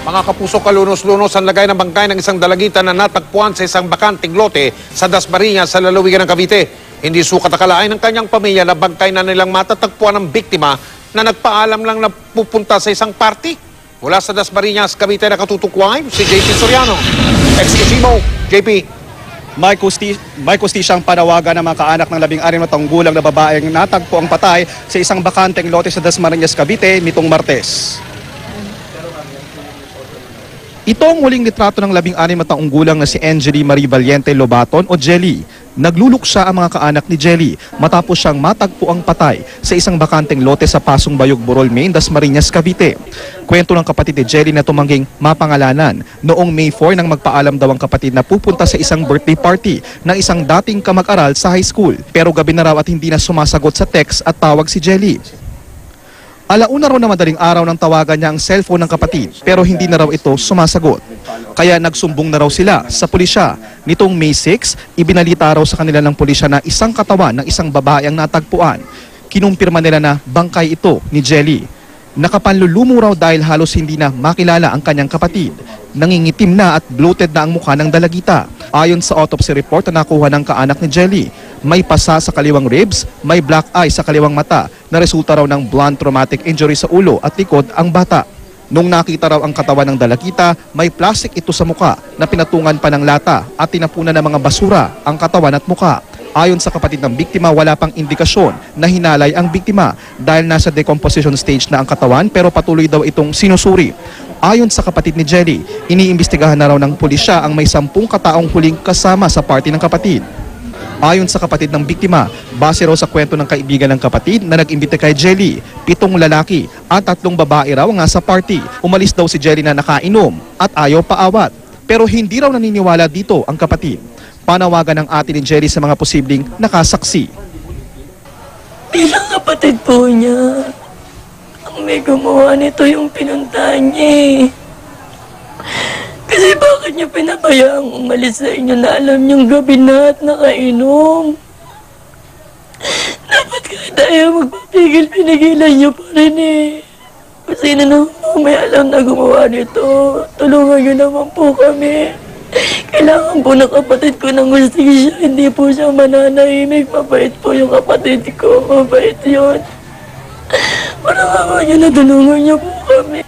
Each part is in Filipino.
Mga kapuso, kalunos-lunos ang lagay ng bangkay ng isang dalagita na natagpuan sa isang bakanting lote sa Dasmariñas sa lalawigan ng Cavite. Hindi sukat akalain ng kanyang pamilya na bangkay na nilang matatagpuan ng biktima na nagpaalam lang na pupunta sa isang party. Mula sa Dasmariñas, Cavite, nakatutukway si JP Soriano. Exclusivo, JP. May kustisyang panawagan ng mga kaanak ng 16 na taong gulang na babaeng natagpo ang patay sa isang bakanteng lote sa Dasmariñas, Cavite nitong Martes. Ito ang muling litrato ng 16 na taong gulang na si Angeli Marie Valiente Lobaton o Jelly. Nagluluksa ang mga kaanak ni Jelly matapos siyang matagpo ang patay sa isang bakanteng lote sa Pasong Bayog, Burol, Maine, Dasmariñas, Cavite. Kwento ng kapatid ni Jelly na tumangging mapangalanan, noong May 4 nang magpaalam daw ang kapatid na pupunta sa isang birthday party ng isang dating kamag-aral sa high school. Pero gabi na raw at hindi na sumasagot sa text at tawag si Jelly. Alauna raw na madaling araw nang tawagan niya ang cellphone ng kapatid pero hindi na raw ito sumasagot. Kaya nagsumbong na raw sila sa pulisya. Nitong May 6, ibinalita raw sa kanila ng pulisya na isang katawan ng isang babae ang natagpuan. Kinumpirma nila na bangkay ito ni Jelly. Nakapanlulumo raw dahil halos hindi na makilala ang kanyang kapatid. Nangingitim na at bloated na ang mukha ng dalagita. Ayon sa autopsy report na nakuha ng kaanak ni Jelly, may pasa sa kaliwang ribs, may black eye sa kaliwang mata na resulta raw ng blunt traumatic injury sa ulo at likod ang bata. Nung nakita raw ang katawan ng dalagita, may plastic ito sa muka na pinatungan pa ng lata at tinapunan ng mga basura ang katawan at muka. Ayon sa kapatid ng biktima, wala pang indikasyon na hinalay ang biktima dahil nasa decomposition stage na ang katawan pero patuloy daw itong sinusuri. Ayon sa kapatid ni Jelly, iniimbestigahan na raw ng pulisya ang may 10 kataong huling kasama sa party ng kapatid. Ayon sa kapatid ng biktima, base raw sa kwento ng kaibigan ng kapatid na nag-imbita kay Jelly, 7 lalaki at 3 babae raw nga sa party. Umalis daw si Jelly na nakainom at ayaw paawat. Pero hindi raw naniniwala dito ang kapatid. Panawagan ng ate ni Jelly sa mga posibleng nakasaksi. Bilang kapatid po niya, ang may gumawa nito yung pinuntahan niya. Kasi bakit niyo pinabayaang umalis sa inyo na alam niyong gabi na at nakainom? Dapat kahit ayaw magpapigil, pinigilan niyo pa rin eh. Kung sino naman may alam na gumawa nito, tulungan niyo naman po kami. Kailangan po ng kapatid ko ng hustisya, hindi po siya mananahimik. Mabait po yung kapatid ko, mabait yun. Parang niyo na tulungan niyo po kami.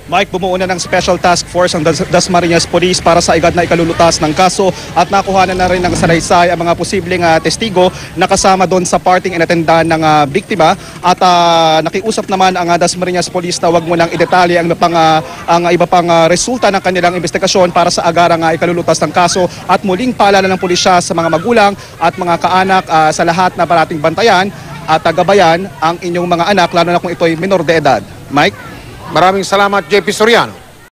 Mike, bumuo na ng Special Task Force ang Dasmariñas Police para sa agad na ikalulutas ng kaso at nakuhanan na rin ng salaysay ang mga posibleng testigo na kasama doon sa parting inatendahan ng biktima at nakiusap naman ang Dasmariñas Police na wag mo nang idetalye ang iba pang resulta ng kanilang investigasyon para sa agarang ikalulutas ng kaso at muling paalala ng pulisya sa mga magulang at mga kaanak sa lahat na parating bantayan at gabayan ang inyong mga anak lalo na kung ito'y minor de edad. Mike? Maraming salamat, JP Soriano.